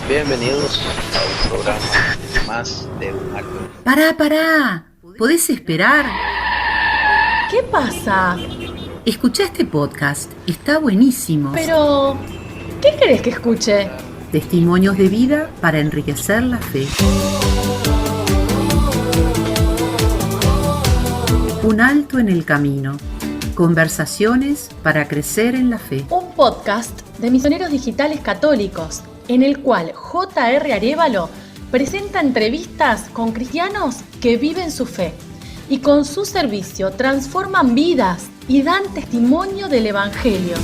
Bienvenidos a un programa más de Un Alto. Pará. ¿Podés esperar? ¿Qué pasa? Escuchá este podcast. Está buenísimo. Pero, ¿qué querés que escuche? Testimonios de vida para enriquecer la fe. Un alto en el camino. Conversaciones para crecer en la fe. Un podcast de misioneros digitales católicos, en el cual J.R. Arévalo presenta entrevistas con cristianos que viven su fe y con su servicio transforman vidas y dan testimonio del Evangelio.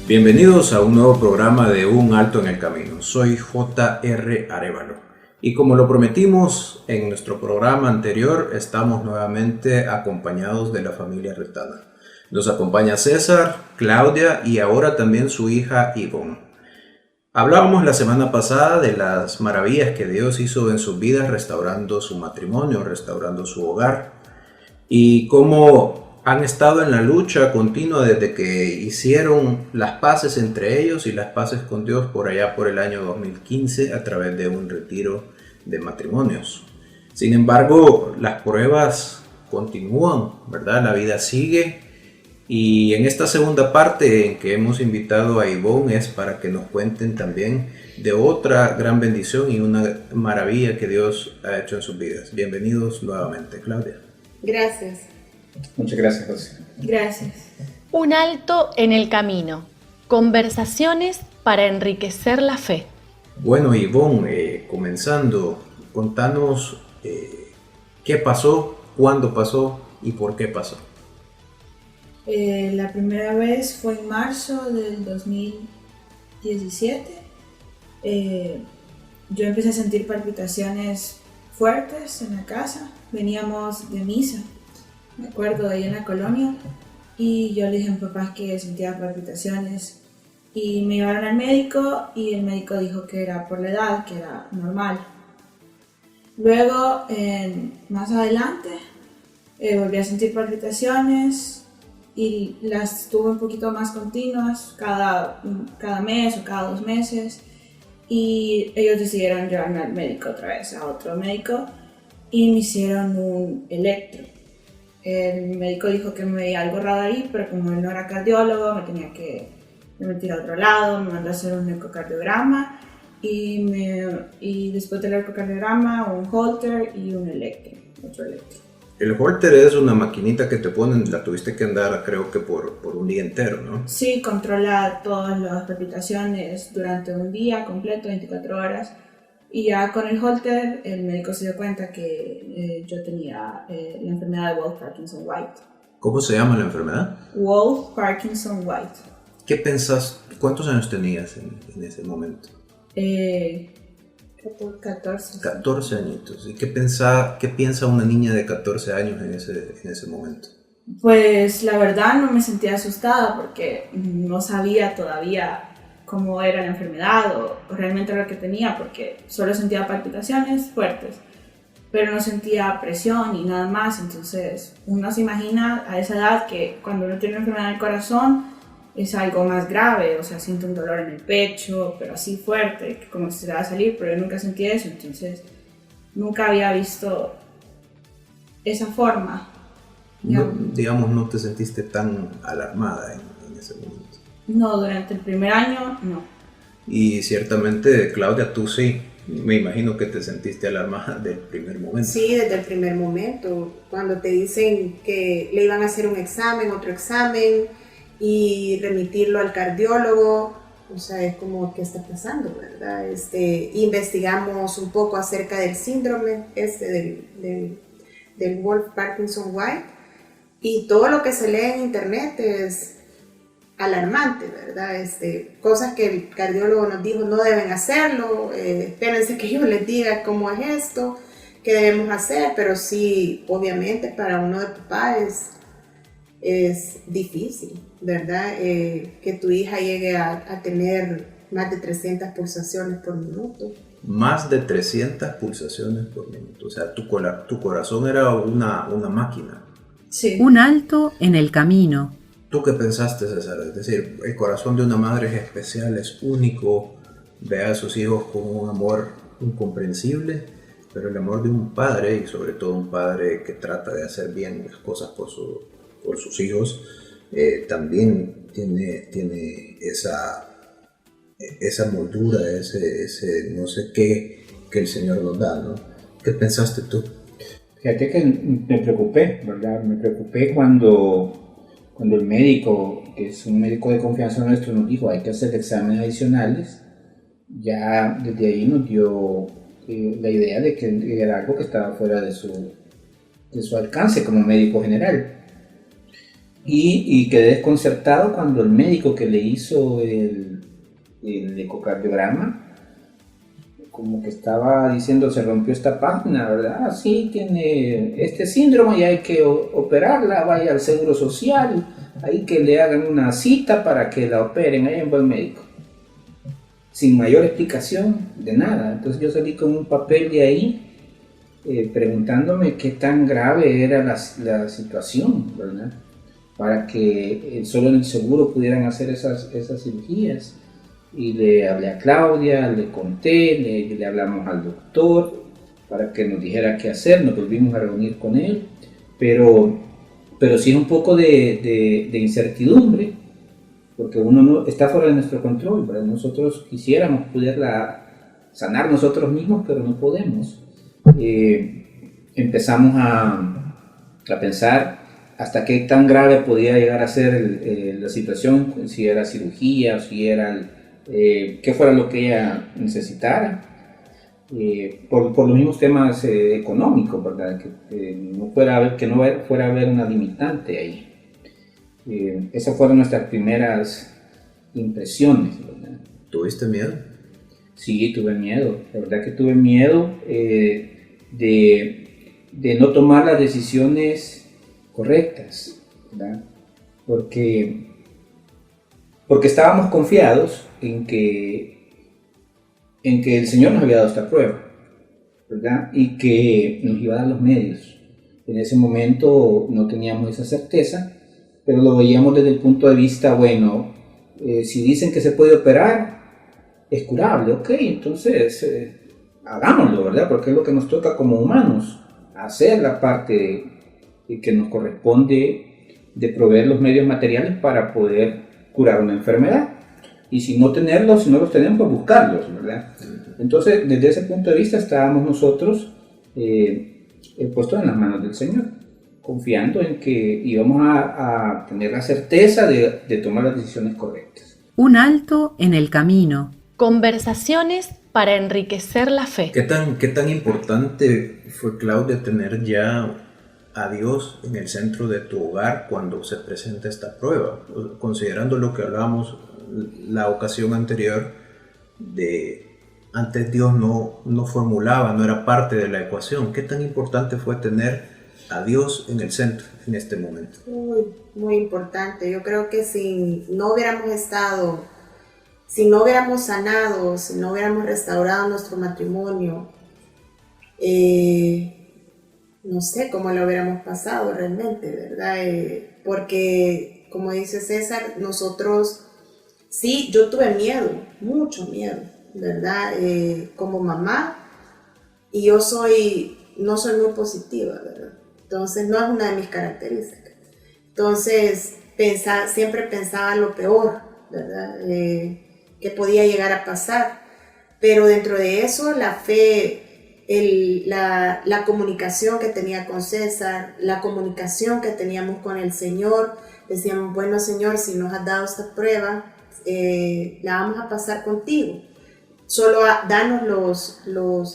Bienvenidos a un nuevo programa de Un Alto en el Camino. Soy J.R. Arévalo y como lo prometimos en nuestro programa anterior, estamos nuevamente acompañados de la familia Retana. Nos acompaña César, Claudia y ahora también su hija Ivonne. Hablábamos la semana pasada de las maravillas que Dios hizo en sus vidas restaurando su matrimonio, restaurando su hogar y cómo han estado en la lucha continua desde que hicieron las paces entre ellos y las paces con Dios por allá por el año 2015 a través de un retiro de matrimonios. Sin embargo, las pruebas continúan, ¿verdad? La vida sigue y en esta segunda parte en que hemos invitado a Ivonne es para que nos cuenten también de otra gran bendición y una maravilla que Dios ha hecho en sus vidas. Bienvenidos nuevamente, Claudia. Gracias. Muchas gracias, José. Gracias. Un alto en el camino. Conversaciones para enriquecer la fe. Bueno, Ivonne, comenzando, contanos qué pasó, cuándo pasó y por qué pasó. La primera vez fue en marzo del 2017. Yo empecé a sentir palpitaciones fuertes en la casa. Veníamos de misa, me acuerdo, ahí en la colonia, y yo le dije a mi papá que sentía palpitaciones y me llevaron al médico y el médico dijo que era por la edad, que era normal. Luego, más adelante, volví a sentir palpitaciones y las tuve un poquito más continuas, cada mes o cada 2 meses, y ellos decidieron llevarme al médico otra vez, a otro médico, y me hicieron un electro. El médico dijo que me veía algo raro ahí, pero como él no era cardiólogo, me tenía que meter a otro lado, me mandó a hacer un ecocardiograma y después del ecocardiograma un Holter y un electro, otro electro. El Holter es una maquinita que te ponen, la tuviste que andar creo que por un día entero, ¿no? Sí, controla todas las palpitaciones durante un día completo, 24 horas. Y ya con el Holter, el médico se dio cuenta que yo tenía la enfermedad de Wolff-Parkinson-White. ¿Cómo se llama la enfermedad? Wolff-Parkinson-White. ¿Qué pensás? ¿Cuántos años tenías en ese momento? 14. 14 añitos. ¿Y qué piensa una niña de 14 años en ese momento? Pues la verdad no me sentía asustada porque no sabía todavía cómo era la enfermedad o realmente lo que tenía, porque solo sentía palpitaciones fuertes, pero no sentía presión ni nada más. Entonces uno se imagina a esa edad que cuando uno tiene una enfermedad del corazón es algo más grave, o sea, siento un dolor en el pecho, pero así fuerte, que como si se va a salir, pero yo nunca sentí eso, entonces nunca había visto esa forma. Digamos, no te sentiste tan alarmada en ese momento. No, durante el primer año no. Y ciertamente, Claudia, tú sí, me imagino que te sentiste alarmada del primer momento. Sí, desde el primer momento, cuando te dicen que le iban a hacer un examen, otro examen y remitirlo al cardiólogo, o sea, es como, ¿qué está pasando, verdad? Investigamos un poco acerca del síndrome del Wolff-Parkinson-White y todo lo que se lee en internet es alarmante, ¿verdad? Cosas que el cardiólogo nos dijo no deben hacerlo, espérense que yo les diga cómo es esto, qué debemos hacer, pero sí, obviamente para uno de papá es difícil, ¿verdad? Que tu hija llegue a tener más de 300 pulsaciones por minuto. Más de 300 pulsaciones por minuto. O sea, tu corazón era una máquina. Sí. Un alto en el camino. ¿Tú qué pensaste, César? Es decir, el corazón de una madre es especial, es único, ve a sus hijos con un amor incomprensible, pero el amor de un padre, y sobre todo un padre que trata de hacer bien las cosas por sus hijos, también tiene esa moldura, ese no sé qué que el Señor nos da, ¿no? ¿Qué pensaste tú? Fíjate que me preocupé, ¿verdad? Me preocupé cuando el médico, que es un médico de confianza nuestro, nos dijo hay que hacer exámenes adicionales. Ya desde ahí nos dio la idea de que era algo que estaba fuera de su alcance como médico general. Y quedé desconcertado cuando el médico que le hizo el ecocardiograma como que estaba diciendo se rompió esta página, ¿verdad? Sí, tiene este síndrome y hay que operarla, vaya al Seguro Social, ahí que le hagan una cita para que la operen, ahí en buen médico. Sin mayor explicación de nada. Entonces yo salí con un papel de ahí preguntándome qué tan grave era la situación, ¿verdad? Para que solo en el seguro pudieran hacer esas cirugías. Y le hablé a Claudia, le conté, le hablamos al doctor para que nos dijera qué hacer, nos volvimos a reunir con él, pero sí es un poco de incertidumbre, porque uno no está fuera de nuestro control, ¿verdad? Nosotros quisiéramos poderla sanar nosotros mismos, pero no podemos. Empezamos a pensar hasta qué tan grave podía llegar a ser la situación, si era cirugía, si era qué fuera lo que ella necesitara, por los mismos temas económicos, ¿verdad? Que no fuera a haber una limitante ahí. Esas fueron nuestras primeras impresiones, ¿verdad? ¿Tuviste miedo? Sí, tuve miedo, la verdad que tuve miedo de no tomar las decisiones correctas, ¿verdad? Porque estábamos confiados en que el Señor nos había dado esta prueba, ¿verdad? Y que nos iba a dar los medios. En ese momento no teníamos esa certeza, pero lo veíamos desde el punto de vista, bueno, si dicen que se puede operar, es curable, ok, entonces hagámoslo, ¿verdad? Porque es lo que nos toca como humanos, hacer la parte que nos corresponde de proveer los medios materiales para poder curar una enfermedad. Y si no los tenemos, pues buscarlos, ¿verdad? Entonces, desde ese punto de vista estábamos nosotros puestos en las manos del Señor, confiando en que íbamos a tener la certeza de tomar las decisiones correctas. Un alto en el camino. Conversaciones para enriquecer la fe. ¿Qué tan importante fue, Claudia, tener ya a Dios en el centro de tu hogar cuando se presenta esta prueba? Considerando lo que hablábamos la ocasión anterior, de antes Dios no formulaba, no era parte de la ecuación. ¿Qué tan importante fue tener a Dios en el centro en este momento? Muy importante. Yo creo que si no hubiéramos sanado, si no hubiéramos restaurado nuestro matrimonio, no sé cómo lo hubiéramos pasado realmente, ¿verdad? Porque, como dice César, nosotros, sí, yo tuve miedo, mucho miedo, ¿verdad? Como mamá, y yo no soy muy positiva, ¿verdad? Entonces, no es una de mis características. Entonces, siempre pensaba lo peor, ¿verdad? Que podía llegar a pasar. Pero dentro de eso, la fe, la comunicación que tenía con César, la comunicación que teníamos con el Señor, decíamos, bueno, Señor, si nos has dado esta prueba, la vamos a pasar contigo. Solo danos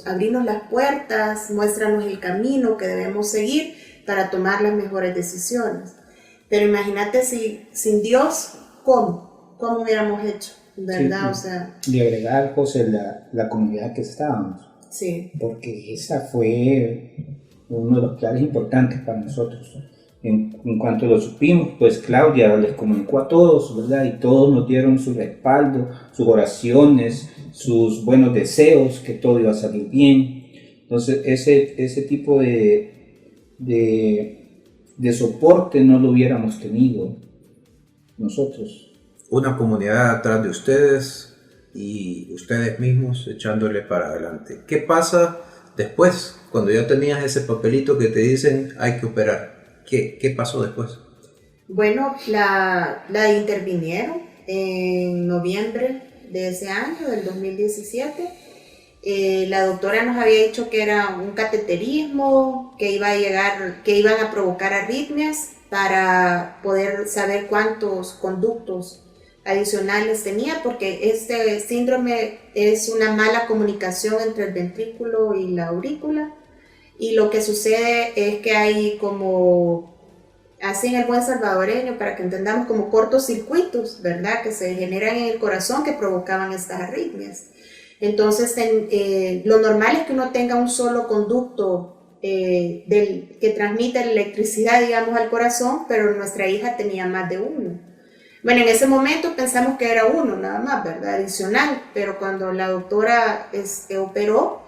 abrirnos las puertas, muéstranos el camino que debemos seguir para tomar las mejores decisiones. Pero imagínate sin Dios, ¿cómo hubiéramos hecho? ¿Verdad? Sí, o sea, y agregar, José, la comunidad que estábamos. Sí. Porque esa fue uno de los pilares importantes para nosotros. En cuanto lo supimos, pues Claudia les comunicó a todos, ¿verdad? Y todos nos dieron su respaldo, sus oraciones, sus buenos deseos, que todo iba a salir bien. Entonces ese tipo de soporte no lo hubiéramos tenido nosotros. Una comunidad atrás de ustedes y ustedes mismos echándole para adelante. ¿Qué pasa después? Cuando ya tenías ese papelito que te dicen hay que operar. ¿Qué pasó después? Bueno, la intervinieron en noviembre de ese año, del 2017. La doctora nos había dicho que era un cateterismo, que iban a provocar arritmias para poder saber cuántos conductos adicionales tenía, porque este síndrome es una mala comunicación entre el ventrículo y la aurícula, y lo que sucede es que hay como, así en el buen salvadoreño, para que entendamos, como cortocircuitos, ¿verdad?, que se generan en el corazón que provocaban estas arritmias. Entonces, lo normal es que uno tenga un solo conducto que transmite la electricidad, digamos, al corazón, pero nuestra hija tenía más de uno. Bueno, en ese momento pensamos que era uno nada más, ¿verdad?, adicional, pero cuando la doctora operó,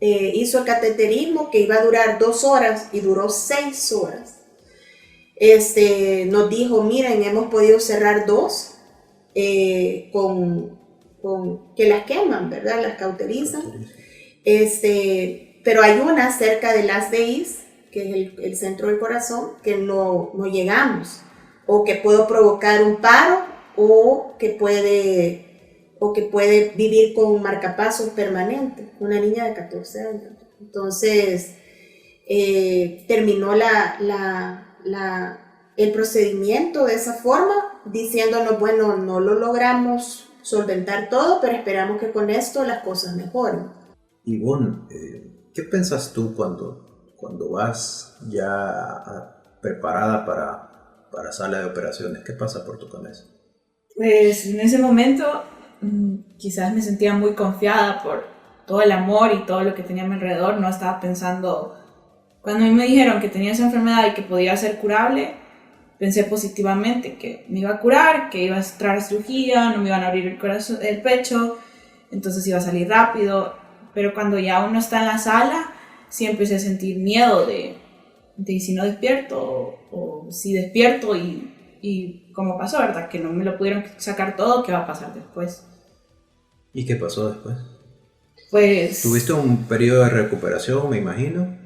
hizo el cateterismo, que iba a durar 2 horas y duró 6 horas. Nos dijo, miren, hemos podido cerrar 2 con que las queman, ¿verdad? Las cauterizan. Pero hay una cerca de las DIs, que es el centro del corazón, que no llegamos, o que puede provocar un paro, o que puede vivir con un marcapasos permanente, una niña de 14 años. Entonces, terminó el procedimiento de esa forma, diciéndonos, bueno, no lo logramos solventar todo, pero esperamos que con esto las cosas mejoren. Ivonne, ¿qué piensas tú cuando vas ya preparada para sala de operaciones? ¿Qué pasa por tu cabeza? Pues en ese momento quizás me sentía muy confiada por todo el amor y todo lo que tenía a mi alrededor. No estaba pensando, cuando a mí me dijeron que tenía esa enfermedad y que podía ser curable, pensé positivamente que me iba a curar, que iba a entrar a cirugía, no me iban a abrir el pecho, entonces iba a salir rápido. Pero cuando ya uno está en la sala, sí empecé a sentir miedo de si no despierto o si despierto y como pasó, ¿verdad? Que no me lo pudieron sacar todo, ¿qué va a pasar después? ¿Y qué pasó después? Pues... ¿Tuviste un periodo de recuperación, me imagino?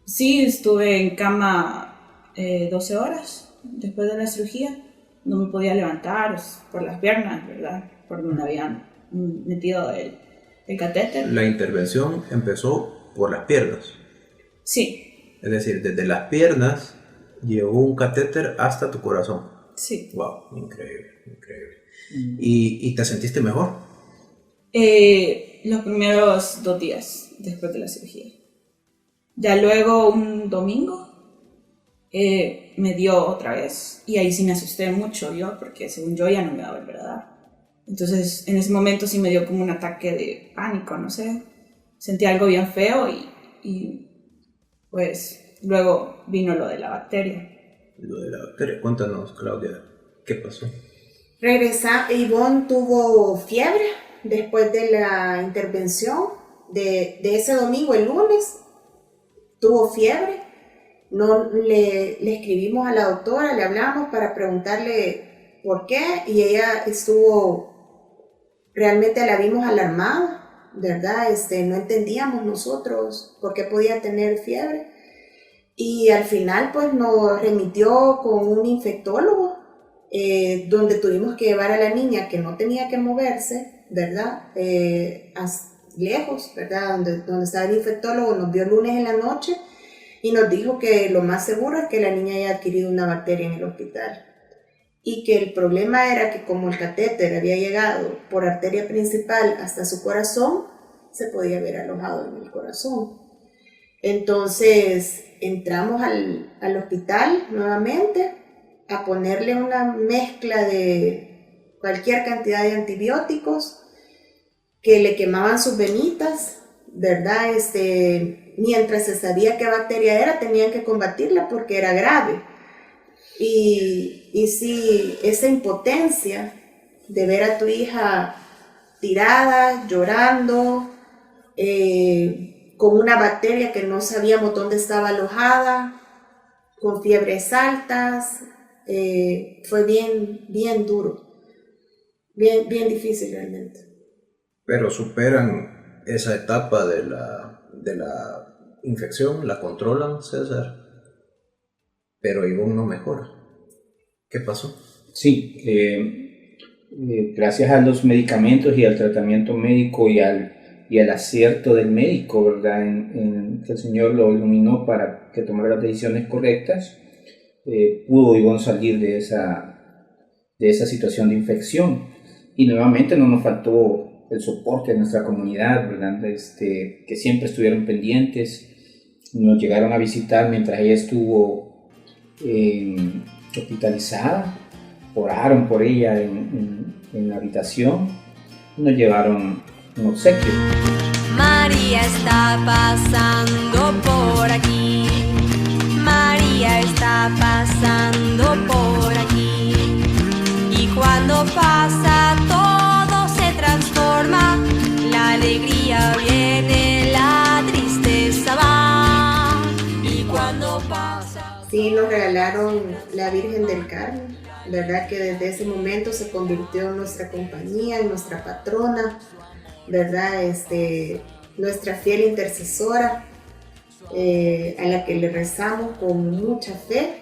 Sí, estuve en cama 12 horas después de la cirugía. No me podía levantar por las piernas, ¿verdad? Por donde habían metido el catéter. La intervención empezó por las piernas. Sí. Es decir, desde las piernas llegó un catéter hasta tu corazón. Sí. Wow, increíble, increíble. ¿Y te sentiste mejor? Los primeros 2 días después de la cirugía. Ya luego un domingo me dio otra vez, y ahí sí me asusté mucho yo, porque según yo ya no me iba a volver a dar. Entonces en ese momento sí me dio como un ataque de pánico, no sé, sentí algo bien feo y pues luego vino lo de la bacteria. Lo de la bacteria, cuéntanos, Claudia, ¿qué pasó? Ivonne tuvo fiebre después de la intervención de ese domingo. El lunes tuvo fiebre. No le escribimos a la doctora, le hablamos para preguntarle por qué, y ella realmente la vimos alarmada, ¿verdad? No entendíamos nosotros por qué podía tener fiebre, y al final pues nos remitió con un infectólogo, donde tuvimos que llevar a la niña, que no tenía que moverse, ¿verdad? Lejos, ¿verdad? Donde estaba el infectólogo. Nos vio el lunes en la noche y nos dijo que lo más seguro es que la niña haya adquirido una bacteria en el hospital, y que el problema era que como el catéter había llegado por arteria principal hasta su corazón, se podía haber alojado en el corazón. Entonces entramos al hospital nuevamente a ponerle una mezcla de cualquier cantidad de antibióticos que le quemaban sus venitas, ¿verdad? mientras se sabía qué bacteria era, tenían que combatirla porque era grave. Y sí, esa impotencia de ver a tu hija tirada, llorando, con una bacteria que no sabíamos dónde estaba alojada, con fiebres altas, fue bien duro, bien difícil realmente. Pero superan esa etapa de la infección, la controlan, César, pero Ivonne no mejora. ¿Qué pasó? Sí, gracias a los medicamentos y al tratamiento médico y al acierto del médico, ¿verdad? En que el Señor lo iluminó para que tomara las decisiones correctas, pudo Ivonne salir de esa situación de infección. Y nuevamente no nos faltó el soporte de nuestra comunidad, ¿verdad? Que siempre estuvieron pendientes, nos llegaron a visitar mientras ella estuvo hospitalizada, oraron por ella en la habitación y nos llevaron un obsequio. María está pasando por aquí, María está pasando por aquí, y cuando pasa todo se transforma, la alegría viene, la tristeza va, y cuando pasa... Sí, nos regalaron la Virgen del Carmen, ¿verdad? Que desde ese momento se convirtió en nuestra compañía, en nuestra patrona, ¿verdad? Nuestra fiel intercesora, a la que le rezamos con mucha fe,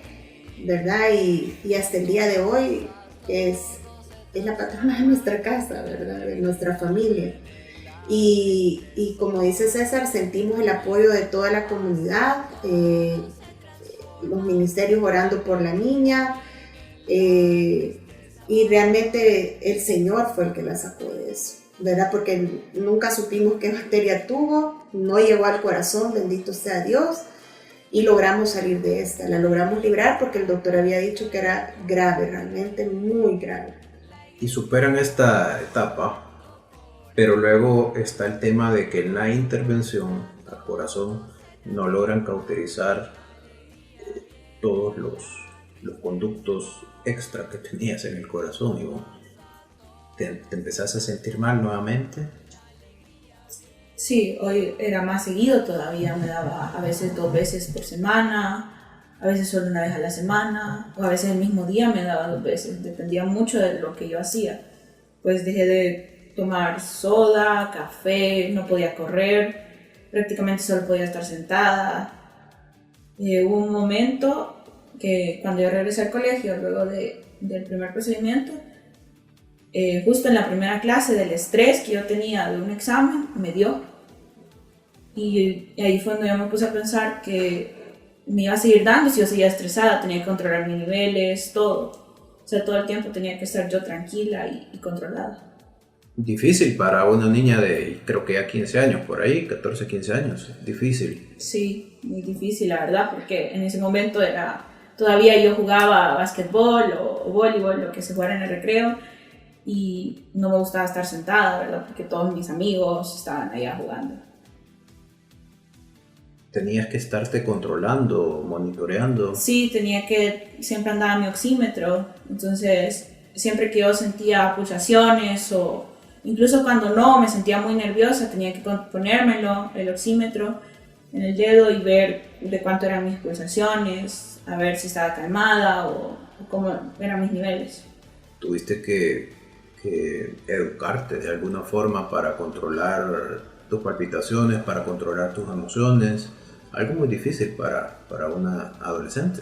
¿verdad? Y hasta el día de hoy es la patrona de nuestra casa, ¿verdad? De nuestra familia. Y como dice César, sentimos el apoyo de toda la comunidad, los ministerios orando por la niña, y realmente el Señor fue el que la sacó de eso, ¿verdad? Porque nunca supimos qué bacteria tuvo, no llegó al corazón, bendito sea Dios, y logramos salir de esta, la logramos librar porque el doctor había dicho que era grave, realmente muy grave. Y superan esta etapa, pero luego está el tema de que en la intervención al corazón no logran cauterizar todos los conductos extra que tenías en el corazón, Ivonne. ¿Te empezás a sentir mal nuevamente? Sí, hoy era más seguido todavía, me daba a veces 2 veces por semana, a veces solo una vez a la semana, o a veces el mismo día me daba 2 veces, dependía mucho de lo que yo hacía. Pues dejé de tomar soda, café, no podía correr, prácticamente solo podía estar sentada. Hubo un momento que cuando yo regresé al colegio, luego del primer procedimiento, justo en la primera clase del estrés que yo tenía de un examen, me dio. Y ahí fue donde yo me puse a pensar que me iba a seguir dando si yo seguía estresada, tenía que controlar mis niveles, todo. O sea, todo el tiempo tenía que estar yo tranquila y controlada. Difícil para una niña de, creo que ya 15 años, por ahí, 14, 15 años, difícil. Sí, muy difícil, la verdad, porque en ese momento todavía yo jugaba básquetbol o voleibol, lo que se jugara en el recreo, y no me gustaba estar sentada, ¿verdad? Porque todos mis amigos estaban allá jugando. Tenías que estarte controlando, monitoreando. Sí, siempre andaba mi oxímetro, entonces siempre que yo sentía pulsaciones o incluso cuando no me sentía muy nerviosa, tenía que ponérmelo, el oxímetro, en el dedo y ver de cuánto eran mis pulsaciones, a ver si estaba calmada o cómo eran mis niveles. Tuviste que educarte de alguna forma para controlar tus palpitaciones, para controlar tus emociones, algo muy difícil para una adolescente.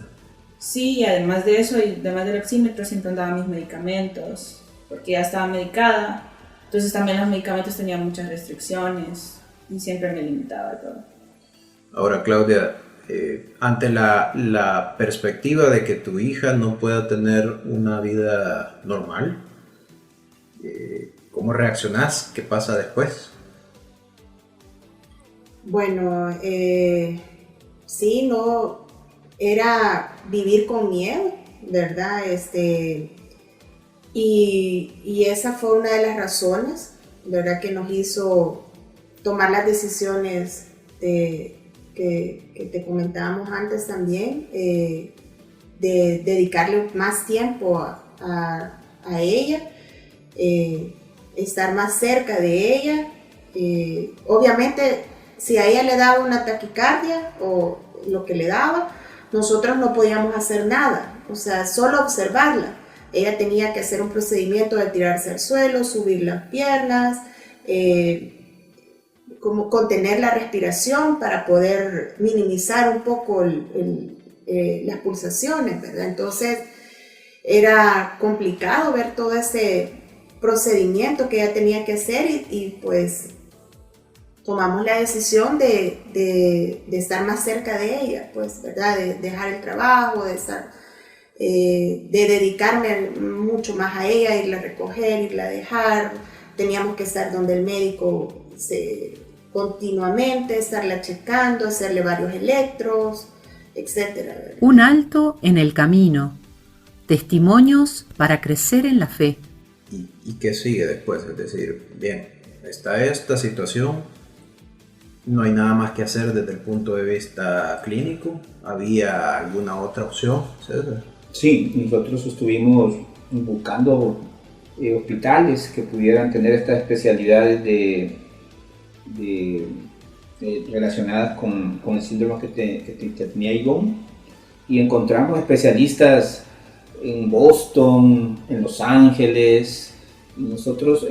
Sí, y además de eso, y además del oxímetro, siempre andaba mis medicamentos, porque ya estaba medicada, entonces también los medicamentos tenían muchas restricciones y siempre me limitaba a todo. Ahora, Claudia, ante la perspectiva de que tu hija no pueda tener una vida normal, ¿cómo reaccionás? ¿Qué pasa después? Bueno, sí, no, era vivir con miedo, ¿verdad? Y esa fue una de las razones, ¿verdad? Que nos hizo tomar las decisiones de que te comentábamos antes también, de dedicarle más tiempo a ella, estar más cerca de ella. Obviamente, si a ella le daba una taquicardia o lo que le daba, nosotros no podíamos hacer nada, o sea, solo observarla. Ella tenía que hacer un procedimiento de tirarse al suelo, subir las piernas, como contener la respiración para poder minimizar un poco las pulsaciones, ¿verdad? Entonces era complicado ver todo ese procedimiento que ella tenía que hacer y pues tomamos la decisión de estar más cerca de ella, pues, ¿verdad? De dejar el trabajo, de dedicarme mucho más a ella, irla a recoger, irla a dejar. Teníamos que estar donde el médico continuamente, estarla checando, hacerle varios electros, etc. Un alto en el camino. Testimonios para crecer en la fe. ¿Y qué sigue después? Es decir, bien, está esta situación, no hay nada más que hacer desde el punto de vista clínico. ¿Había alguna otra opción, César? Sí, nosotros estuvimos buscando hospitales que pudieran tener estas especialidades relacionadas con el síndrome que tenía Ivonne, y encontramos especialistas en Boston, en Los Ángeles, y nosotros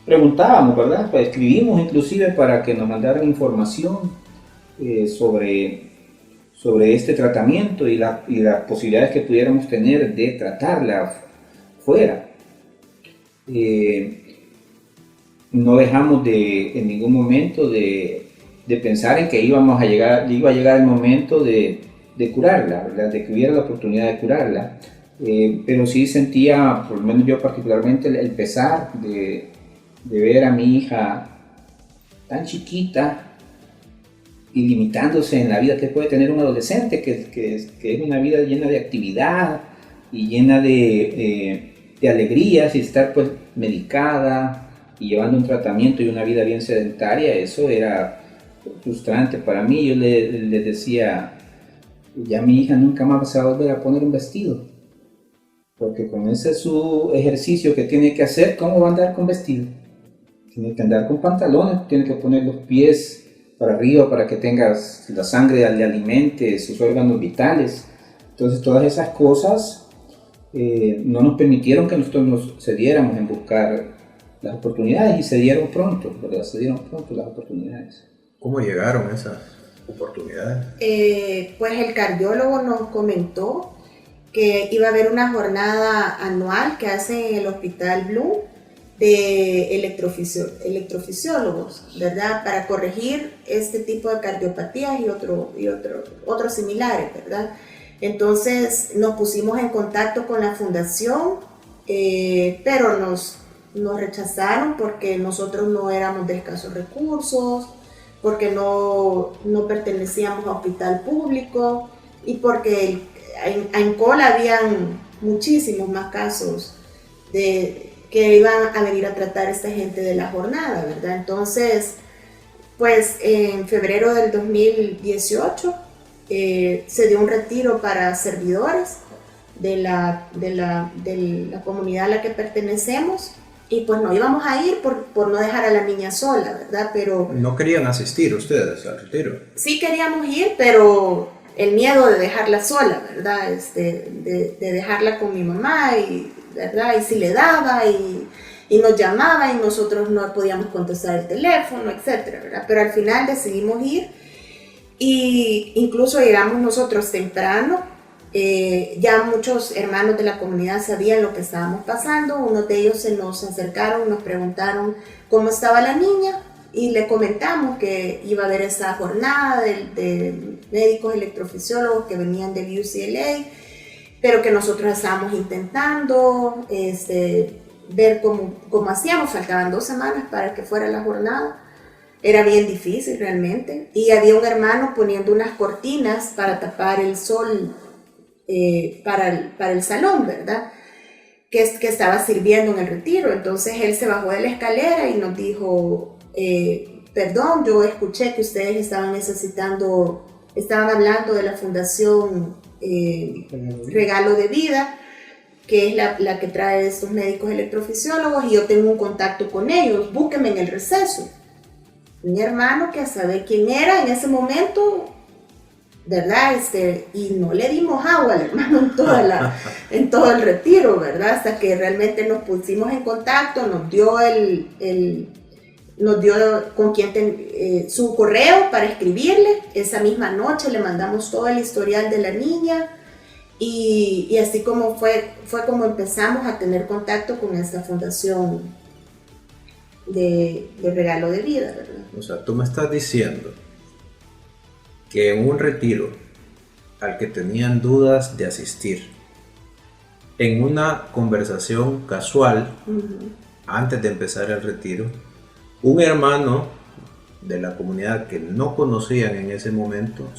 preguntábamos, ¿verdad? Pues escribimos inclusive para que nos mandaran información sobre este tratamiento y las posibilidades que pudiéramos tener de tratarla fuera. No dejamos en ningún momento de pensar en que iba a llegar el momento de curarla, ¿verdad? De que hubiera la oportunidad de curarla. Pero sí sentía, por lo menos yo particularmente, el pesar de ver a mi hija tan chiquita y limitándose en la vida que puede tener un adolescente, que es una vida llena de actividad y llena de alegrías, y estar pues medicada y llevando un tratamiento y una vida bien sedentaria. Eso era frustrante para mí. Yo le decía, ya mi hija nunca más va a volver a poner un vestido, porque con ese su ejercicio que tiene que hacer, ¿cómo va a andar con vestido? Tiene que andar con pantalones, tiene que poner los pies para arriba para que tengas la sangre le alimente sus órganos vitales. Entonces todas esas cosas no nos permitieron que nosotros nos cediéramos en buscar las oportunidades, y se dieron pronto, ¿verdad? Se dieron pronto las oportunidades. ¿Cómo llegaron esas oportunidades? Pues el cardiólogo nos comentó que iba a haber una jornada anual que hacen en el Hospital Bloom de electrofisiólogos, ¿verdad? Para corregir este tipo de cardiopatías y otros similares, ¿verdad? Entonces nos pusimos en contacto con la fundación, pero nos rechazaron porque nosotros no éramos de escasos recursos, porque no pertenecíamos a hospital público, y porque en Cola habían muchísimos más casos que iban a venir a tratar esta gente de la jornada, ¿verdad? Entonces, pues en febrero del 2018 se dio un retiro para servidores de la comunidad a la que pertenecemos, y pues no íbamos a ir por no dejar a la niña sola, ¿verdad? Pero ¿no querían asistir ustedes al retiro? Sí queríamos ir, pero el miedo de dejarla sola, ¿verdad? De dejarla con mi mamá, ¿verdad? Y si le daba y nos llamaba y nosotros no podíamos contestar el teléfono, etcétera, ¿verdad? Pero al final decidimos ir, y incluso llegamos nosotros temprano. Ya muchos hermanos de la comunidad sabían lo que estábamos pasando. Unos de ellos se nos acercaron, nos preguntaron cómo estaba la niña, y le comentamos que iba a haber esa jornada de médicos electrofisiólogos que venían del UCLA, pero que nosotros estábamos intentando ver cómo hacíamos. Faltaban 2 semanas para que fuera la jornada. Era bien difícil realmente, y había un hermano poniendo unas cortinas para tapar el sol para el salón, ¿verdad? Que estaba sirviendo en el retiro. Entonces él se bajó de la escalera y nos dijo, perdón, yo escuché que ustedes estaban hablando de la Fundación Regalo de Vida, que es la que trae estos médicos electrofisiólogos, y yo tengo un contacto con ellos, búsquenme en el receso. Mi hermano, que a saber quién era en ese momento, ¿verdad? Y no le dimos agua al hermano en todo el retiro, ¿verdad? Hasta que realmente nos pusimos en contacto, nos dio con quien su correo para escribirle. Esa misma noche le mandamos todo el historial de la niña, y así como fue como empezamos a tener contacto con esta fundación de Regalo de Vida, ¿verdad? O sea, tú me estás diciendo que en un retiro al que tenían dudas de asistir, en una conversación casual, antes de empezar el retiro, un hermano de la comunidad que no conocían en ese momento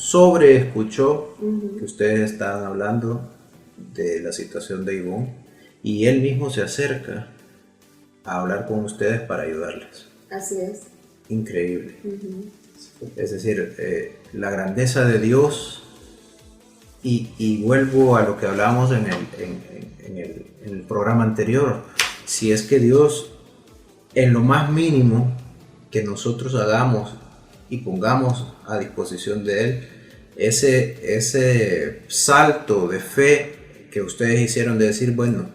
escuchó que ustedes estaban hablando de la situación de Ivonne, y él mismo se acerca a hablar con ustedes para ayudarles. Así es. Increíble. Es decir, la grandeza de Dios, y vuelvo a lo que hablábamos en el programa anterior. Si es que Dios, en lo más mínimo que nosotros hagamos y pongamos a disposición de Él, ese salto de fe que ustedes hicieron de decir, bueno,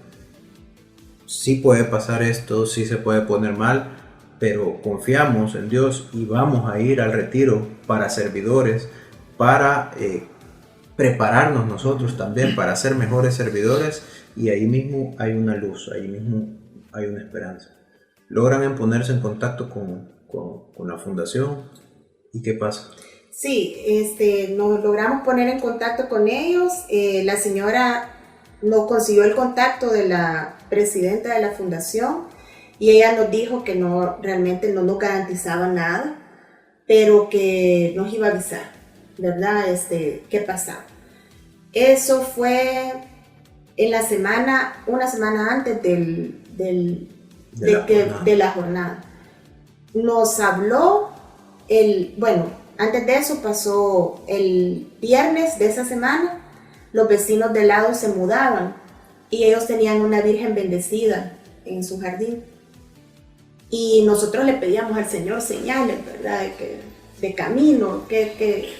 sí puede pasar esto, sí se puede poner mal, pero confiamos en Dios y vamos a ir al retiro para servidores, para prepararnos nosotros también para ser mejores servidores, y ahí mismo hay una luz, ahí mismo hay una esperanza. Logran ponerse en contacto con la fundación, ¿y qué pasa? Sí, nos logramos poner en contacto con ellos. La señora nos consiguió el contacto de la presidenta de la fundación, y ella nos dijo que realmente no nos garantizaba nada, pero que nos iba a avisar, ¿verdad? ¿Qué pasaba? Eso fue en una semana antes de la jornada. Nos habló antes de eso pasó el viernes de esa semana. Los vecinos de lado se mudaban y ellos tenían una virgen bendecida en su jardín, y nosotros le pedíamos al Señor señales, ¿verdad? De camino,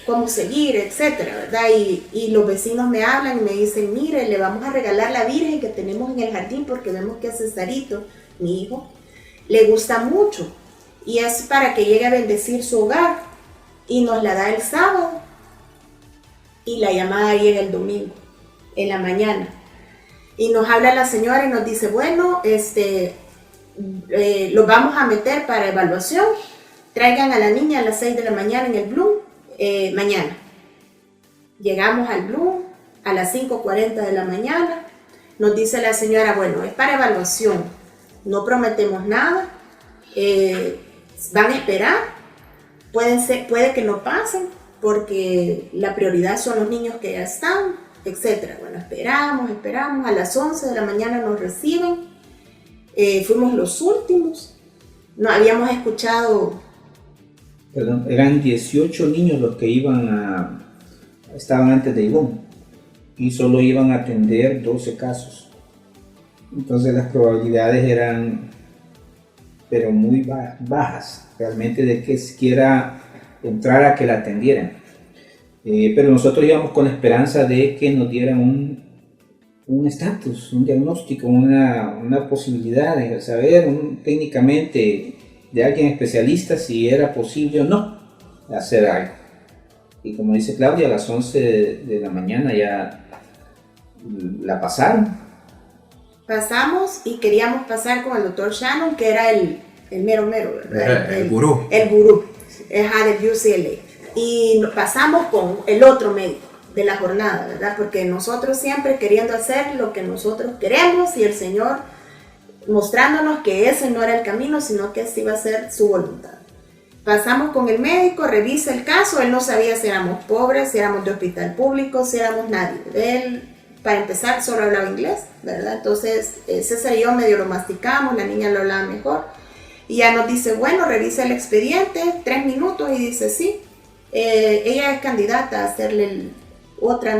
cómo seguir, etcétera, ¿verdad? Y los vecinos me hablan y me dicen, mire, le vamos a regalar la virgen que tenemos en el jardín porque vemos que a Cesarito, mi hijo, le gusta mucho, y es para que llegue a bendecir su hogar, y nos la da el sábado y la llamada llega el domingo en la mañana, y nos habla la señora y nos dice, bueno, los vamos a meter para evaluación, traigan a la niña a las 6 de la mañana en el Bloom, mañana. Llegamos al Bloom a las 5:40 de la mañana, nos dice la señora, bueno, es para evaluación, no prometemos nada, van a esperar, puede que no pasen, porque la prioridad son los niños que ya están, etc. Bueno, esperamos, a las 11 de la mañana nos reciben, fuimos los últimos, no habíamos escuchado... Perdón, eran 18 niños los que estaban antes de Ivonne, y solo iban a atender 12 casos. Entonces las probabilidades eran, pero muy bajas, realmente, de que siquiera entrara a que la atendieran. Pero nosotros íbamos con la esperanza de que nos dieran un estatus, un diagnóstico, una posibilidad de saber técnicamente de alguien especialista si era posible o no hacer algo. Y como dice Claudia, a las 11 de la mañana ya la pasaron. Pasamos y queríamos pasar con el doctor Shannon, que era el mero, ¿verdad? El gurú. El gurú, del UCLA. Y pasamos con el otro médico de la jornada, ¿verdad? Porque nosotros siempre queriendo hacer lo que nosotros queremos, y el Señor mostrándonos que ese no era el camino, sino que ese iba a ser su voluntad. Pasamos con el médico, revisa el caso, él no sabía si éramos pobres, si éramos de hospital público, si éramos nadie. Él, para empezar, solo hablaba inglés, ¿verdad? Entonces, César y yo medio lo masticamos, la niña lo hablaba mejor. Y ya nos dice, bueno, revisa el expediente, 3 minutos, y dice, sí, ella es candidata a hacerle otra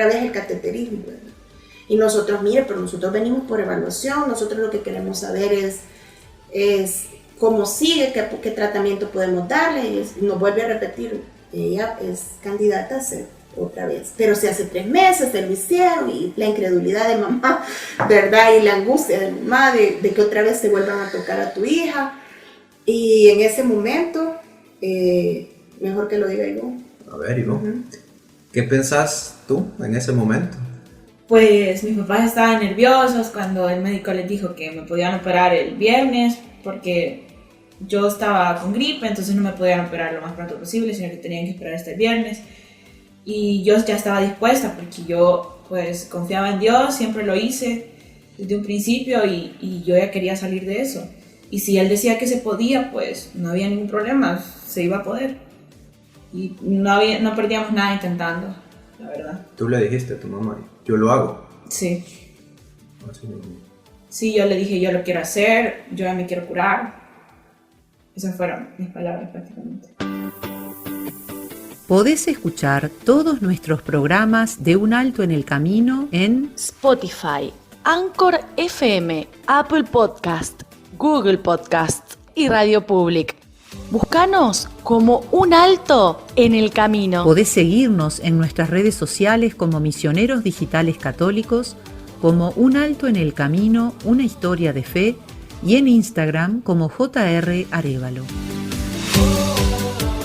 vez el cateterismo, ¿verdad? Y nosotros, mire, pero nosotros venimos por evaluación, nosotros lo que queremos saber es cómo sigue, qué tratamiento podemos darle, y nos vuelve a repetir, ella es candidata a hacer otra vez. Pero si hace 3 meses se lo hicieron, y la incredulidad de mamá, ¿verdad? Y la angustia de mamá de que otra vez se vuelvan a tocar a tu hija. Y en ese momento, mejor que lo diga Ivonne. A ver, Ivonne, ¿qué pensás tú en ese momento? Pues mis papás estaban nerviosos cuando el médico les dijo que me podían operar el viernes porque yo estaba con gripe, entonces no me podían operar lo más pronto posible, sino que tenían que esperar hasta el viernes. Y yo ya estaba dispuesta porque yo pues confiaba en Dios, siempre lo hice desde un principio y yo ya quería salir de eso. Y si Él decía que se podía, pues no había ningún problema, se iba a poder. Y no perdíamos nada intentando, la verdad. Tú le dijiste a tu mamá, yo lo hago. Sí. Así mismo. Sí, yo le dije, yo lo quiero hacer, yo ya me quiero curar. Esas fueron mis palabras prácticamente. Podés escuchar todos nuestros programas de Un Alto en el Camino en Spotify, Anchor FM, Apple Podcast, Google Podcast y Radio Public. Búscanos como Un Alto en el Camino. Podés seguirnos en nuestras redes sociales como Misioneros Digitales Católicos, como Un Alto en el Camino, una historia de fe, y en Instagram como JR Arévalo.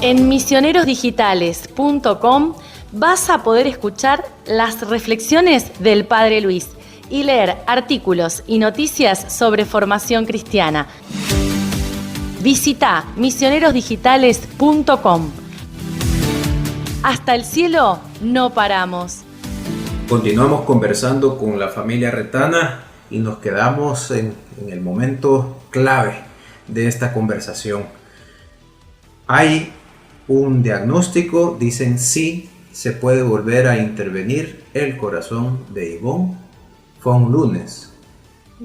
En misionerosdigitales.com vas a poder escuchar las reflexiones del Padre Luis y leer artículos y noticias sobre formación cristiana. Visita misionerosdigitales.com. Hasta el cielo no paramos. Continuamos conversando con la familia Retana y nos quedamos en el momento clave de esta conversación. Hay un diagnóstico, dicen sí, se puede volver a intervenir el corazón de Ivonne. Fue un lunes,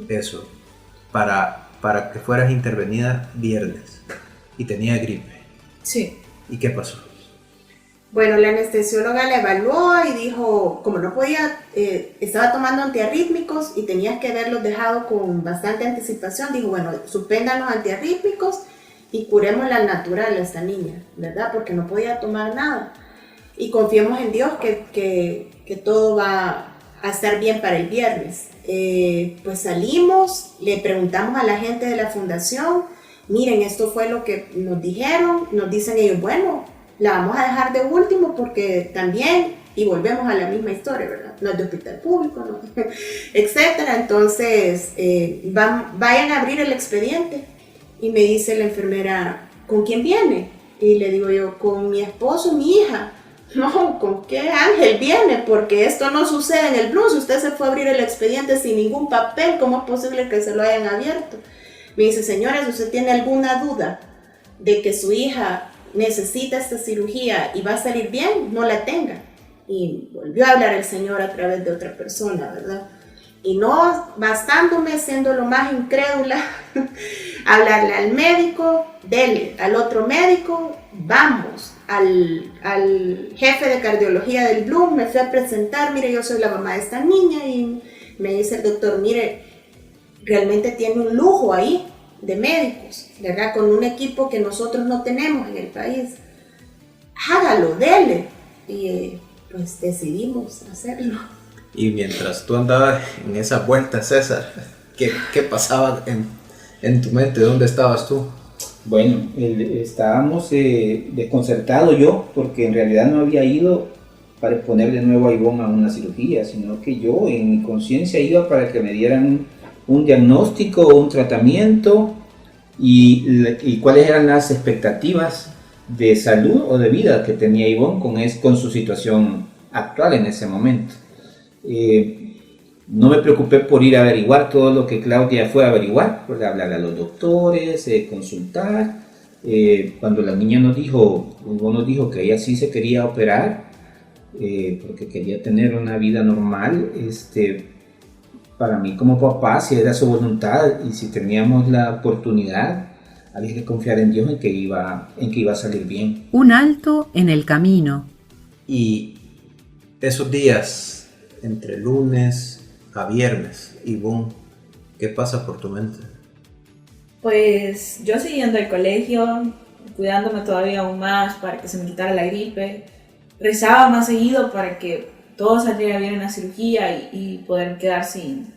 eso, para que fueras intervenida viernes y tenía gripe. Sí. ¿Y qué pasó? Bueno, la anestesióloga la evaluó y dijo, como no podía, estaba tomando antiarrítmicos y tenías que haberlos dejado con bastante anticipación, dijo, bueno, suspendan los antiarrítmicos y curémosla al natural a esta niña, ¿verdad? Porque no podía tomar nada. Y confiemos en Dios que todo va a estar bien para el viernes. Pues salimos, le preguntamos a la gente de la fundación, miren, esto fue lo que nos dijeron, nos dicen ellos, bueno, la vamos a dejar de último porque también, y volvemos a la misma historia, ¿verdad? No es de hospital público, no, etcétera. Entonces, vayan a abrir el expediente. Y me dice la enfermera, ¿con quién viene? Y le digo yo, con mi esposo, mi hija. No, ¿con qué ángel viene? Porque esto no sucede en el Blues. Usted se fue a abrir el expediente sin ningún papel. ¿Cómo es posible que se lo hayan abierto? Me dice, señora, si usted tiene alguna duda de que su hija necesita esta cirugía y va a salir bien, no la tenga. Y volvió a hablar el Señor a través de otra persona, ¿verdad? Y no bastándome, siendo lo más incrédula, hablarle al médico, dele, al otro médico, vamos, al jefe de cardiología del Bloom, me fui a presentar, mire, yo soy la mamá de esta niña, y me dice el doctor, mire, realmente tiene un lujo ahí de médicos, ¿verdad? Con un equipo que nosotros no tenemos en el país. Hágalo, dele. Y pues decidimos hacerlo. Y mientras tú andabas en esa vuelta, César, ¿qué pasaba en tu mente? ¿Dónde estabas tú? Bueno, estábamos desconcertados yo, porque en realidad no había ido para poner de nuevo a Ivonne a una cirugía, sino que yo en mi conciencia iba para que me dieran un diagnóstico, un tratamiento y cuáles eran las expectativas de salud o de vida que tenía Ivonne con su situación actual en ese momento. No me preocupé por ir a averiguar todo lo que Claudia fue a averiguar, por hablar a los doctores, consultar. Cuando la niña nos dijo que ella sí se quería operar, porque quería tener una vida normal, para mí como papá, si era su voluntad y si teníamos la oportunidad, había que confiar en Dios en que iba a salir bien. Un alto en el camino. Y esos días, entre lunes a viernes, Ivonne, ¿qué pasa por tu mente? Pues yo siguiendo el colegio, cuidándome todavía aún más para que se me quitara la gripe, rezaba más seguido para que todo saliera bien en la cirugía y poder quedar sin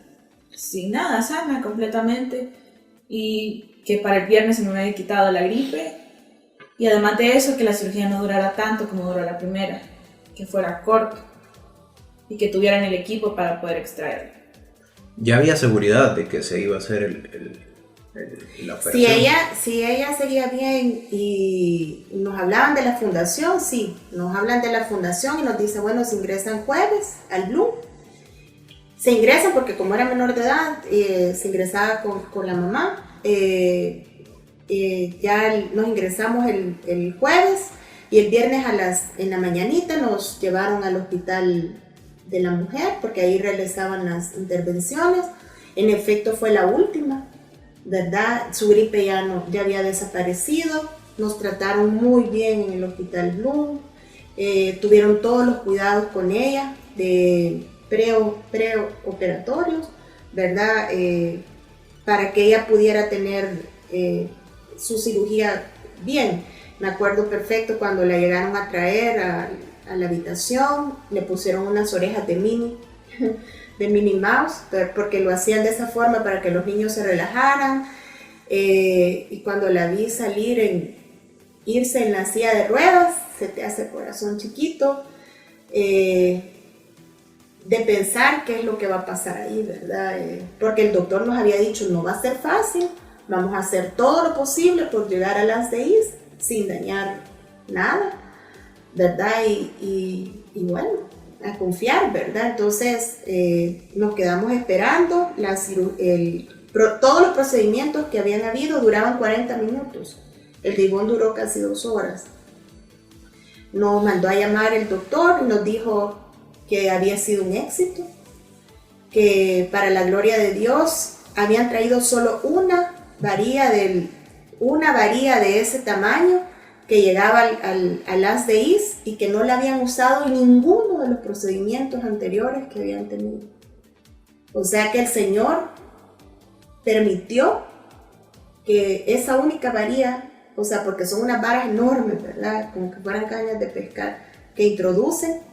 nada, sana completamente, y que para el viernes se me había quitado la gripe, y además de eso que la cirugía no durara tanto como duró la primera, que fuera corto y que tuvieran el equipo para poder extraerlo. Ya había seguridad de que se iba a hacer la operación. Si ella seguía bien y nos hablaban de la fundación, sí, nos hablan de la fundación y nos dicen, bueno, se ingresan jueves al Bloom. Se ingresan porque como era menor de edad, se ingresaba con la mamá. Ya nos ingresamos el jueves y el viernes en la mañanita nos llevaron al hospital de la mujer porque ahí realizaban las intervenciones. En efecto fue la última, ¿verdad? Su gripe ya había desaparecido. Nos trataron muy bien en el hospital Bloom. Tuvieron todos los cuidados con ella de preoperatorios, ¿verdad? Para que ella pudiera tener su cirugía bien. Me acuerdo perfecto cuando la llegaron a traer a la habitación, le pusieron unas orejas de Minnie Mouse, porque lo hacían de esa forma para que los niños se relajaran. Y cuando la vi irse en la silla de ruedas, se te hace el corazón chiquito. De pensar qué es lo que va a pasar ahí, ¿verdad? Porque el doctor nos había dicho, no va a ser fácil, vamos a hacer todo lo posible por llegar a las de IS sin dañar nada, ¿verdad? Y bueno, a confiar, ¿verdad? Entonces nos quedamos esperando, todos los procedimientos que habían habido duraban 40 minutos, el de Ivonne duró casi 2 horas. Nos mandó a llamar el doctor y nos dijo que había sido un éxito, que para la gloria de Dios habían traído solo una varilla de ese tamaño que llegaba al haz de IS y que no la habían usado en ninguno de los procedimientos anteriores que habían tenido. O sea que el Señor permitió que esa única varilla, o sea, porque son unas varas enormes, ¿verdad? Como que fueran cañas de pescar que introducen,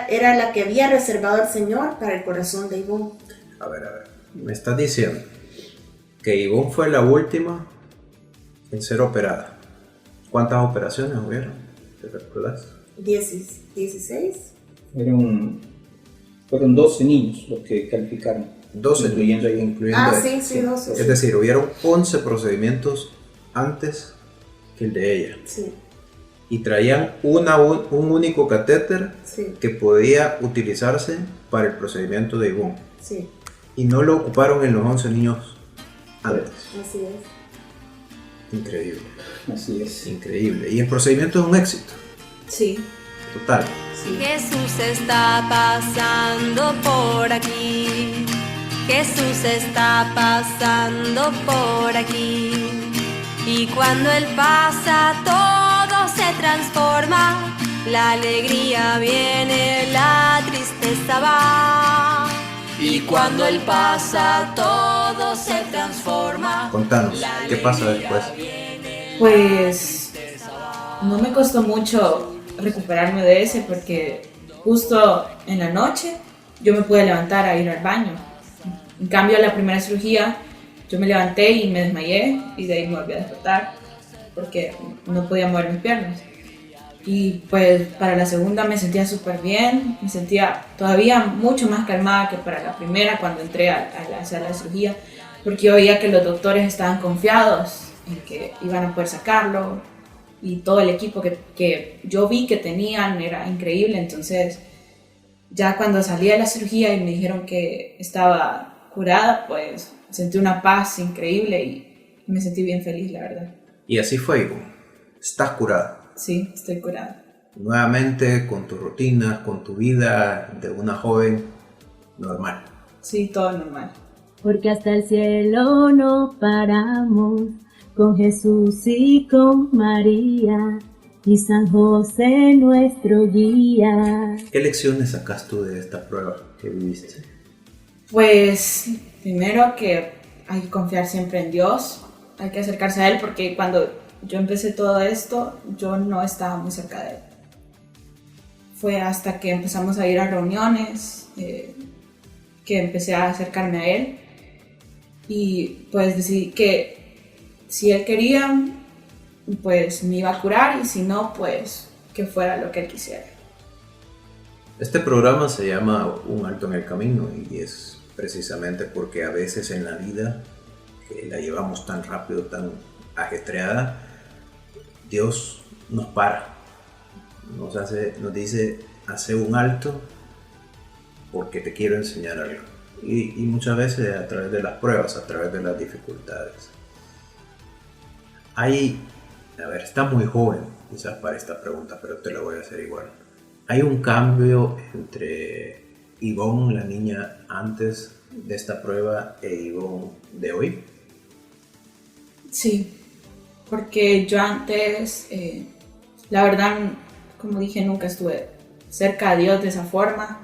era la que había reservado el Señor para el corazón de Ivonne. A ver, me estás diciendo que Ivonne fue la última en ser operada. ¿Cuántas operaciones hubieron? ¿Te recuerdas? 16. Fueron 12 niños los que calificaron. 12, incluyendo sí, 12. Es decir, hubieron 11 procedimientos antes que el de ella. Sí. Y traían un único catéter que podía utilizarse para el procedimiento de Ivonne. Sí. Y no lo ocuparon en los 11 niños antes. Así es. Increíble. Así es. Increíble. Y el procedimiento es un éxito. Sí. Total. Sí. Jesús está pasando por aquí. Jesús está pasando por aquí. Y cuando Él pasa todo se transforma. La alegría viene, la tristeza va. Y cuando Él pasa todo se transforma. Contanos, ¿qué pasa después? Pues no me costó mucho recuperarme de ese porque justo en la noche yo me pude levantar a ir al baño. En cambio, la primera cirugía yo me levanté y me desmayé y de ahí me volví a despertar porque no podía mover mis piernas. Y pues para la segunda me sentía súper bien, me sentía todavía mucho más calmada que para la primera cuando entré a la sala de cirugía, porque yo veía que los doctores estaban confiados en que iban a poder sacarlo y todo el equipo que yo vi que tenían era increíble. Entonces ya cuando salí de la cirugía y me dijeron que estaba curada, pues sentí una paz increíble y me sentí bien feliz, la verdad. Y así fue, Ivonne. Estás curada. Sí, estoy curada. Nuevamente con tus rutinas, con tu vida de una joven normal. Sí, todo normal. Porque hasta el cielo no paramos, con Jesús y con María, y San José nuestro guía. ¿Qué lecciones sacas tú de esta prueba que viviste? Pues primero que hay que confiar siempre en Dios, hay que acercarse a Él, porque cuando yo empecé todo esto, yo no estaba muy cerca de Él. Fue hasta que empezamos a ir a reuniones que empecé a acercarme a Él, y pues decidí que si Él quería, pues me iba a curar, y si no, pues que fuera lo que Él quisiera. Este programa se llama Un Alto en el Camino y es precisamente porque a veces en la vida que la llevamos tan rápido, tan ajetreada, Dios nos para, nos dice, hace un alto porque te quiero enseñar algo. Y muchas veces a través de las pruebas, a través de las dificultades. Está muy joven quizás para esta pregunta, pero te la voy a hacer igual. ¿Hay un cambio entre Ivonne, la niña antes de esta prueba, e Ivonne de hoy? Sí, porque yo antes, la verdad, como dije, nunca estuve cerca de Dios de esa forma,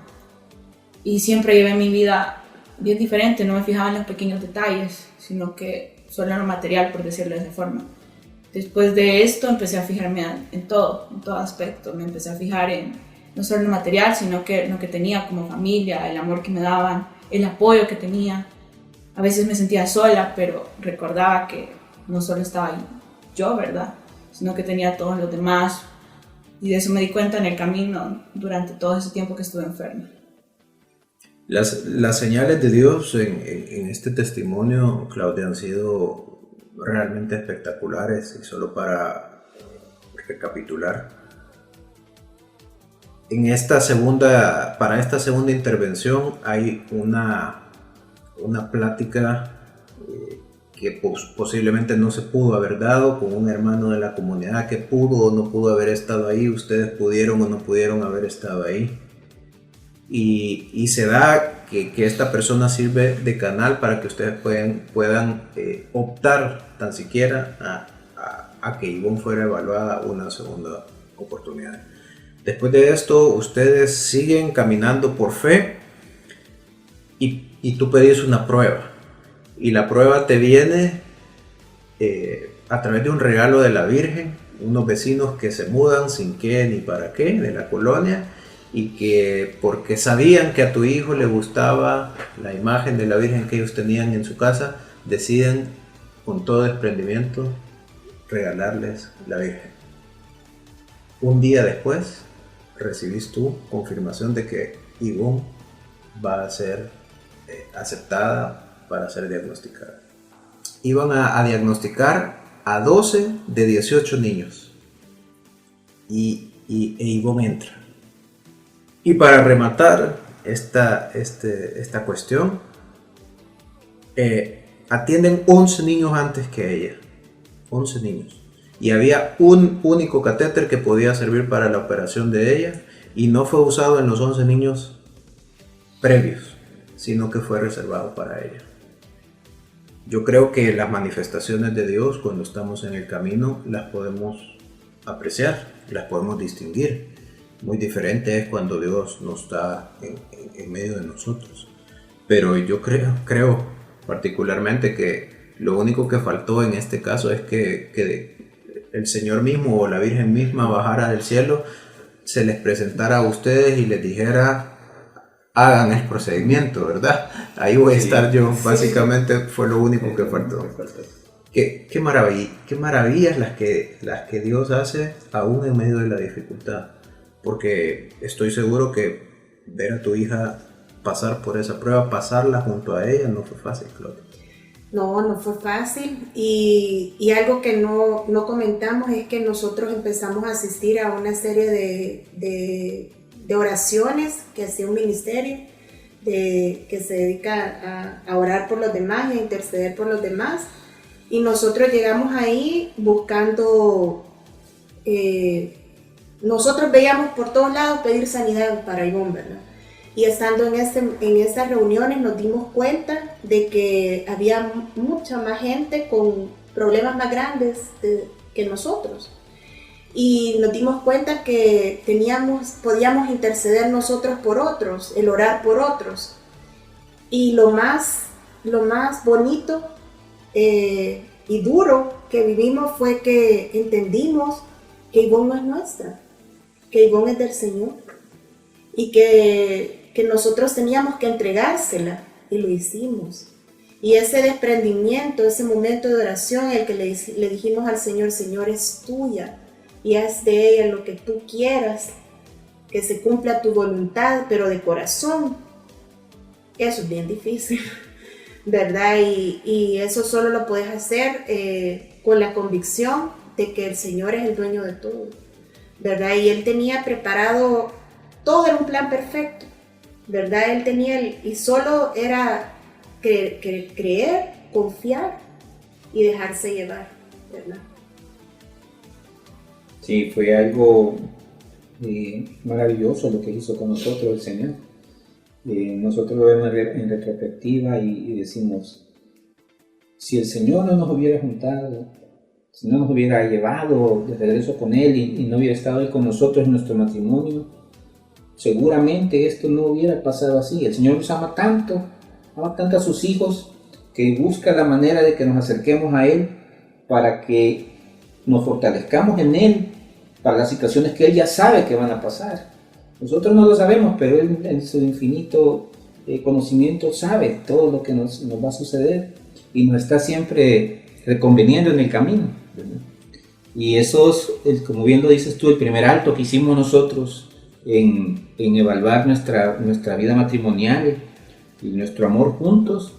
y siempre llevé mi vida bien diferente, no me fijaba en los pequeños detalles, sino que solo en lo material, por decirlo de esa forma. Después de esto empecé a fijarme en todo aspecto. Me empecé a fijar no solo en lo material, sino que en lo que tenía como familia, el amor que me daban, el apoyo que tenía. A veces me sentía sola, pero recordaba que no solo estaba yo, ¿verdad? Sino que tenía a todos los demás. Y de eso me di cuenta en el camino durante todo ese tiempo que estuve enferma. Las señales de Dios en este testimonio, Claudia, han sido realmente espectaculares, y solo para recapitular, para esta segunda intervención hay una plática que posiblemente no se pudo haber dado con un hermano de la comunidad que pudo o no pudo haber estado ahí, ustedes pudieron o no pudieron haber estado ahí, y se da que esta persona sirve de canal para que ustedes puedan optar tan siquiera a que Ivonne fuera evaluada una segunda oportunidad. Después de esto, ustedes siguen caminando por fe y tú pedís una prueba. Y la prueba te viene a través de un regalo de la Virgen, unos vecinos que se mudan sin qué ni para qué de la colonia, y que porque sabían que a tu hijo le gustaba la imagen de la Virgen que ellos tenían en su casa, deciden con todo desprendimiento regalarles la Virgen. Un día después recibís tu confirmación de que Ivonne va a ser aceptada para ser diagnosticada. Iban a diagnosticar a 12 de 18 niños e Ivonne entra. Y para rematar esta cuestión, atienden 11 niños antes que ella. 11 niños. Y había un único catéter que podía servir para la operación de ella, y no fue usado en los 11 niños previos, sino que fue reservado para ella. Yo creo que las manifestaciones de Dios, cuando estamos en el camino, las podemos apreciar, las podemos distinguir. Muy diferente es cuando Dios no está en medio de nosotros. Pero yo creo particularmente que lo único que faltó en este caso es que el Señor mismo o la Virgen misma bajara del cielo, se les presentara a ustedes y les dijera: hagan el procedimiento, ¿verdad? Ahí voy a estar yo. Básicamente fue lo único que faltó. Qué maravillas las que Dios hace aún en medio de la dificultad. Porque estoy seguro que ver a tu hija pasar por esa prueba, pasarla junto a ella, no fue fácil, Claudia. No fue fácil, y algo que no comentamos es que nosotros empezamos a asistir a una serie de oraciones que hacía un ministerio que se dedica a orar por los demás y a interceder por los demás, y nosotros llegamos ahí buscando... nosotros veíamos por todos lados pedir sanidad para Ivonne, ¿verdad? Y estando en estas reuniones nos dimos cuenta de que había mucha más gente con problemas más grandes que nosotros. Y nos dimos cuenta que podíamos interceder nosotros por otros, el orar por otros. Y lo más bonito y duro que vivimos fue que entendimos que Ivonne no es nuestra, que Ivonne es del Señor y que nosotros teníamos que entregársela, y lo hicimos. Y ese desprendimiento, ese momento de oración en el que le dijimos al Señor: Señor, es tuya y haz de ella lo que tú quieras, que se cumpla tu voluntad, pero de corazón. Eso es bien difícil, ¿verdad? Y eso solo lo puedes hacer con la convicción de que el Señor es el dueño de todo, ¿verdad? Y Él tenía preparado, todo era un plan perfecto, ¿verdad? Él tenía, y solo era creer, confiar y dejarse llevar, ¿verdad? Sí, fue algo maravilloso lo que hizo con nosotros el Señor. Nosotros lo vemos en retrospectiva y decimos, si el Señor no nos hubiera juntado, si no nos hubiera llevado de regreso con Él y no hubiera estado Él con nosotros en nuestro matrimonio, seguramente esto no hubiera pasado así. El Señor nos ama tanto a sus hijos, que busca la manera de que nos acerquemos a Él para que nos fortalezcamos en Él para las situaciones que Él ya sabe que van a pasar. Nosotros no lo sabemos, pero Él en su infinito conocimiento sabe todo lo que nos va a suceder y nos está siempre reconveniendo en el camino, ¿verdad? Y eso es, como bien lo dices tú, el primer alto que hicimos nosotros en evaluar nuestra vida matrimonial y nuestro amor juntos,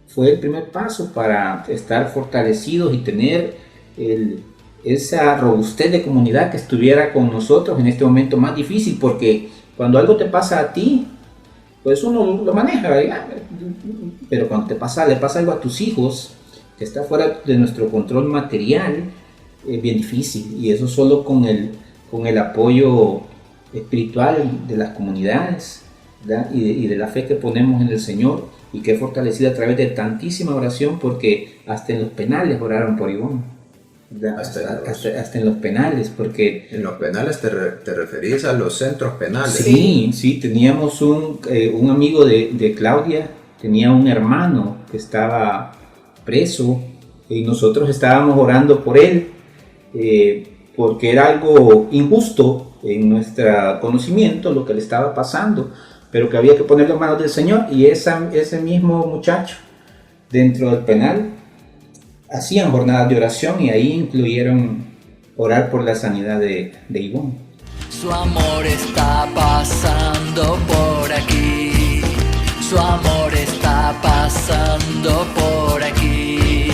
fue el primer paso para estar fortalecidos y tener esa robustez de comunidad que estuviera con nosotros en este momento más difícil, porque cuando algo te pasa a ti, pues uno lo maneja, ¿verdad? Pero cuando le pasa algo a tus hijos, que está fuera de nuestro control material, es bien difícil, y eso solo con el apoyo espiritual de las comunidades, ¿verdad? y de la fe que ponemos en el Señor, y que es fortalecida a través de tantísima oración, porque hasta en los penales oraron por Ivonne. Hasta en los penales, porque... En los penales te referís a los centros penales. Sí, teníamos un amigo de Claudia, tenía un hermano que estaba preso, y nosotros estábamos orando por él, porque era algo injusto en nuestro conocimiento lo que le estaba pasando, pero que había que ponerlo en manos del Señor. Y ese mismo muchacho dentro del penal hacían jornadas de oración, y ahí incluyeron orar por la sanidad de Ivonne. Su amor está pasando por aquí, su amor está pasando por aquí,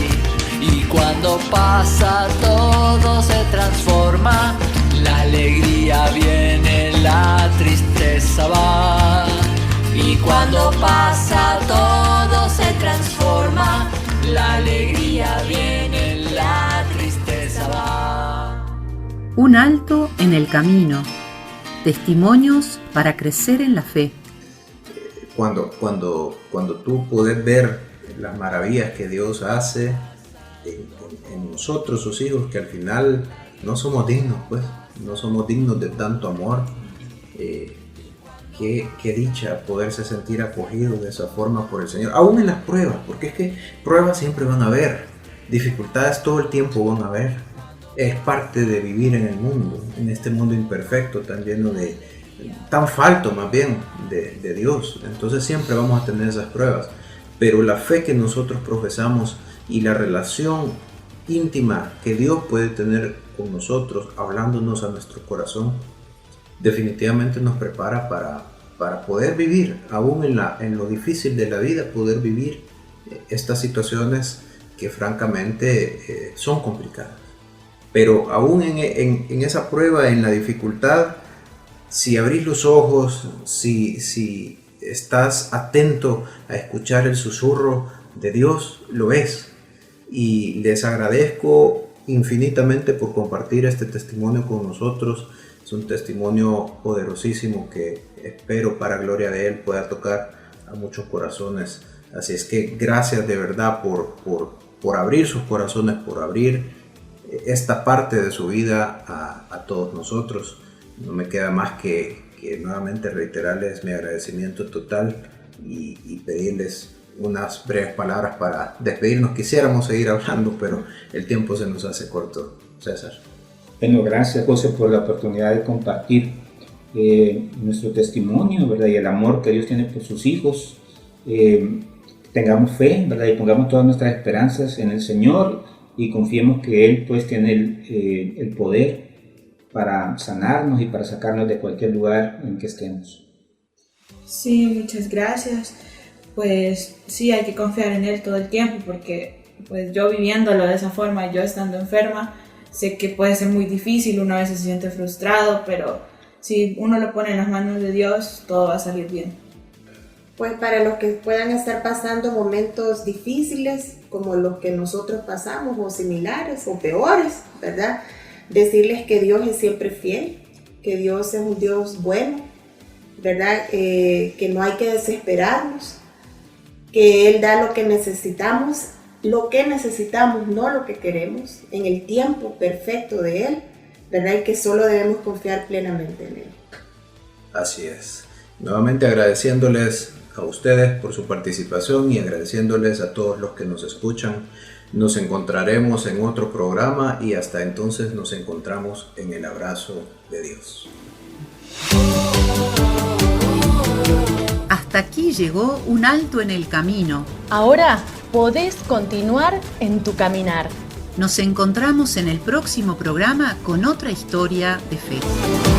y cuando pasa todo se transforma, la alegría viene, la tristeza va, y cuando pasa todo se transforma, la alegría viene, la tristeza va. Un alto en el camino. Testimonios para crecer en la fe. Cuando tú puedes ver las maravillas que Dios hace en nosotros, sus hijos, que al final no somos dignos, pues, no somos dignos de tanto amor. Qué dicha poderse sentir acogido de esa forma por el Señor, aún en las pruebas, porque es que pruebas siempre van a haber, dificultades todo el tiempo van a haber, es parte de vivir en el mundo, en este mundo imperfecto, tan lleno tan falto más bien de Dios. Entonces siempre vamos a tener esas pruebas, pero la fe que nosotros profesamos y la relación íntima que Dios puede tener con nosotros, hablándonos a nuestro corazón, definitivamente nos prepara para poder vivir, aún en lo difícil de la vida, poder vivir estas situaciones que francamente son complicadas. Pero aún en esa prueba, en la dificultad, si abrís los ojos, si estás atento a escuchar el susurro de Dios, lo ves. Y les agradezco infinitamente por compartir este testimonio con nosotros. Es un testimonio poderosísimo que espero para gloria de Él pueda tocar a muchos corazones. Así es que gracias de verdad por abrir sus corazones, por abrir esta parte de su vida a todos nosotros. No me queda más que nuevamente reiterarles mi agradecimiento total y pedirles unas breves palabras para despedirnos. Quisiéramos seguir hablando, pero el tiempo se nos hace corto. César. Bueno, gracias José por la oportunidad de compartir nuestro testimonio, ¿verdad? Y el amor que Dios tiene por sus hijos. Tengamos fe, ¿verdad? Y pongamos todas nuestras esperanzas en el Señor y confiemos que Él pues tiene el poder para sanarnos y para sacarnos de cualquier lugar en que estemos. Sí, muchas gracias. Pues sí, hay que confiar en Él todo el tiempo, porque pues yo viviéndolo de esa forma, yo estando enferma, sé que puede ser muy difícil, uno a veces se siente frustrado, pero si uno lo pone en las manos de Dios, todo va a salir bien. Pues para los que puedan estar pasando momentos difíciles como los que nosotros pasamos, o similares o peores, ¿verdad? Decirles que Dios es siempre fiel, que Dios es un Dios bueno, ¿verdad? Que no hay que desesperarnos, que Él da lo que necesitamos, no lo que queremos, en el tiempo perfecto de Él, ¿verdad? Y que solo debemos confiar plenamente en Él. Así es. Nuevamente agradeciéndoles a ustedes por su participación y agradeciéndoles a todos los que nos escuchan. Nos encontraremos en otro programa y hasta entonces nos encontramos en el abrazo de Dios. Hasta aquí llegó Un Alto en el Camino. Ahora podés continuar en tu caminar. Nos encontramos en el próximo programa con otra historia de fe.